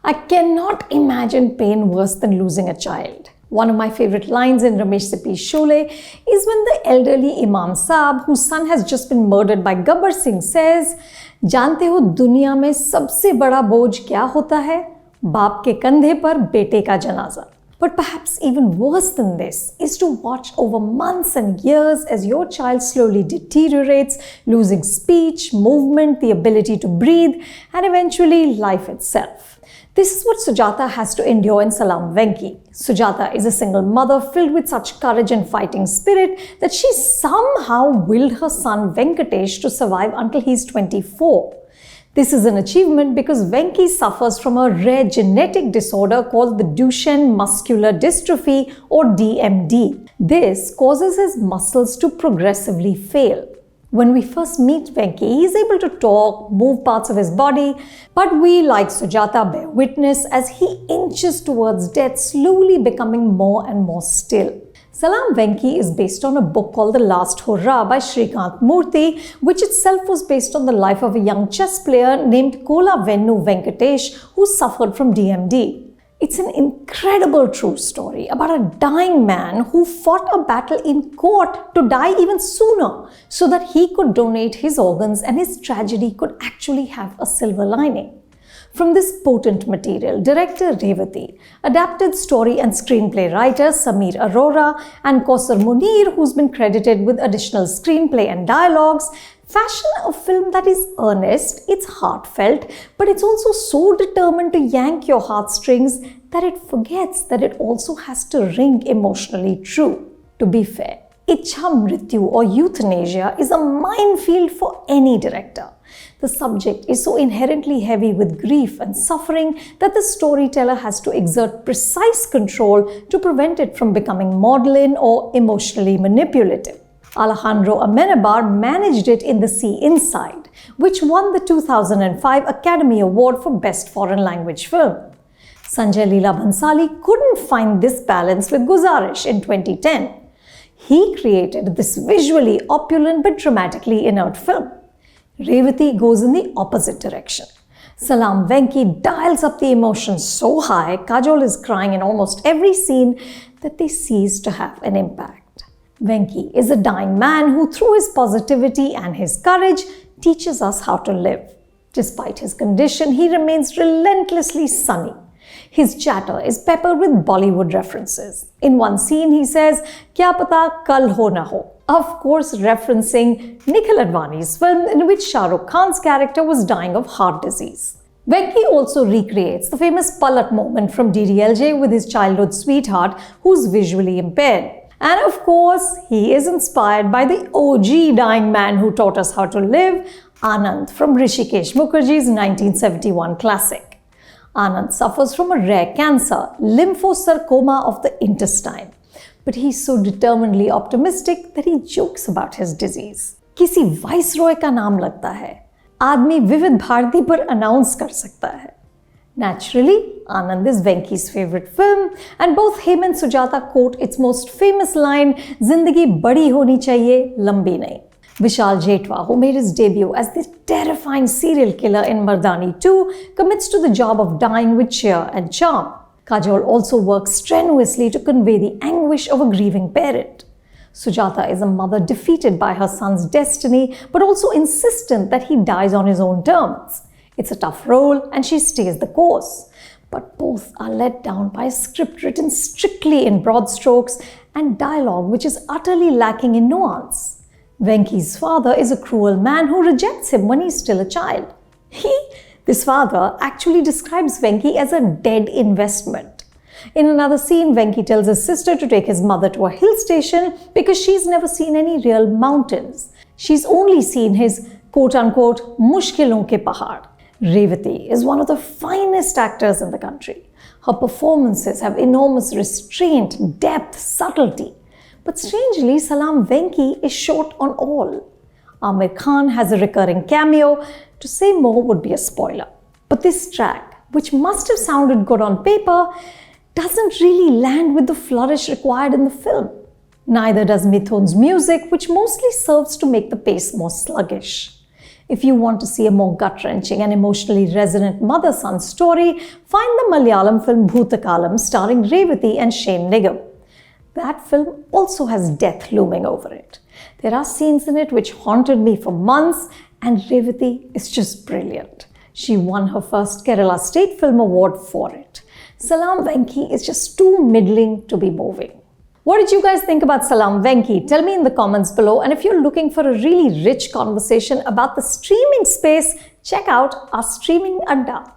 I cannot imagine pain worse than losing a child. One of my favorite lines in Ramesh Sippy's Sholay is when the elderly Imam Saab, whose son has just been murdered by Gabbar Singh, says, "जानते हो दुनिया में सबसे बड़ा बोझ क्या होता है? बाप के कंधे पर बेटे का जनाजा." But perhaps even worse than this is to watch over months and years as your child slowly deteriorates, losing speech, movement, the ability to breathe, and eventually life itself. This is what Sujata has to endure in Salaam Venky. Sujata is a single mother filled with such courage and fighting spirit that she somehow willed her son Venkatesh to survive until he's 24. This is an achievement because Venky suffers from a rare genetic disorder called the Duchenne muscular dystrophy or DMD. This causes his muscles to progressively fail. When we first meet Venky, he is able to talk, move parts of his body, but we, like Sujata, bear witness as he inches towards death, slowly becoming more and more still. Salaam Venky is based on a book called The Last Hurrah by Shrikant Murthy, which itself was based on the life of a young chess player named Kolavennu Venkatesh who suffered from DMD. It's an incredible true story about a dying man who fought a battle in court to die even sooner so that he could donate his organs and his tragedy could actually have a silver lining. From this potent material, director Revati, adapted story and screenplay writer Sameer Arora, and Kausar Munir, who's been credited with additional screenplay and dialogues, fashion a film that is earnest, it's heartfelt, but it's also so determined to yank your heartstrings that it forgets that it also has to ring emotionally true. To be fair, Ichha Mrityu or euthanasia is a minefield for any director. The subject is so inherently heavy with grief and suffering that the storyteller has to exert precise control to prevent it from becoming maudlin or emotionally manipulative. Alejandro Amenabar managed it in The Sea Inside, which won the 2005 Academy Award for Best Foreign Language Film. Sanjay Leela Bhansali couldn't find this balance with Guzarish in 2010. He created this visually opulent but dramatically inert film. Revati goes in the opposite direction. Salaam Venky dials up the emotions so high, Kajol is crying in almost every scene that they cease to have an impact. Venky is a dying man who, through his positivity and his courage, teaches us how to live. Despite his condition, he remains relentlessly sunny. His chatter is peppered with Bollywood references. In one scene, he says, "Kya pata kal ho na ho," of course referencing Nikhil Advani's film in which Shah Rukh Khan's character was dying of heart disease. Venky also recreates the famous Palat moment from DDLJ with his childhood sweetheart who's visually impaired. And of course, he is inspired by the OG dying man who taught us how to live, Anand from Rishikesh Mukherjee's 1971 classic. Anand suffers from a rare cancer, lymphosarcoma of the intestine. But he's so determinedly optimistic that he jokes about his disease. किसी viceroy का नाम लगता है, आदमी विविध भारती पर announce कर सकता है. Naturally, Anand is Venky's favorite film, and both him and Sujata quote its most famous line, "Zindagi badi honi chahiye, lambi nahi." Vishal Jetwa, who made his debut as the terrifying serial killer in Mardani 2, commits to the job of dying with cheer and charm. Kajol also works strenuously to convey the anguish of a grieving parent. Sujata is a mother defeated by her son's destiny, but also insistent that he dies on his own terms. It's a tough role, and she stays the course. But both are let down by a script written strictly in broad strokes and dialogue which is utterly lacking in nuance. Venky's father is a cruel man who rejects him when he's still a child. This father actually describes Venky as a dead investment. In another scene, Venky tells his sister to take his mother to a hill station because she's never seen any real mountains. She's only seen his quote-unquote mushkilon ke pahad. Revati is one of the finest actors in the country. Her performances have enormous restraint, depth, subtlety. But strangely, Salaam Venky is short on all. Amir Khan has a recurring cameo. To say more would be a spoiler. But this track, which must have sounded good on paper, doesn't really land with the flourish required in the film. Neither does Mithun's music, which mostly serves to make the pace more sluggish. If you want to see a more gut-wrenching and emotionally resonant mother-son story, find the Malayalam film Bhutakalam starring Revati and Shane Nigam. That film also has death looming over it. There are scenes in it which haunted me for months, and Revati is just brilliant. She won her first Kerala State Film Award for it. Salaam Venky is just too middling to be moving. What did you guys think about Salaam Venky? Tell me in the comments below, and if you're looking for a really rich conversation about the streaming space, check out our Streaming Adda.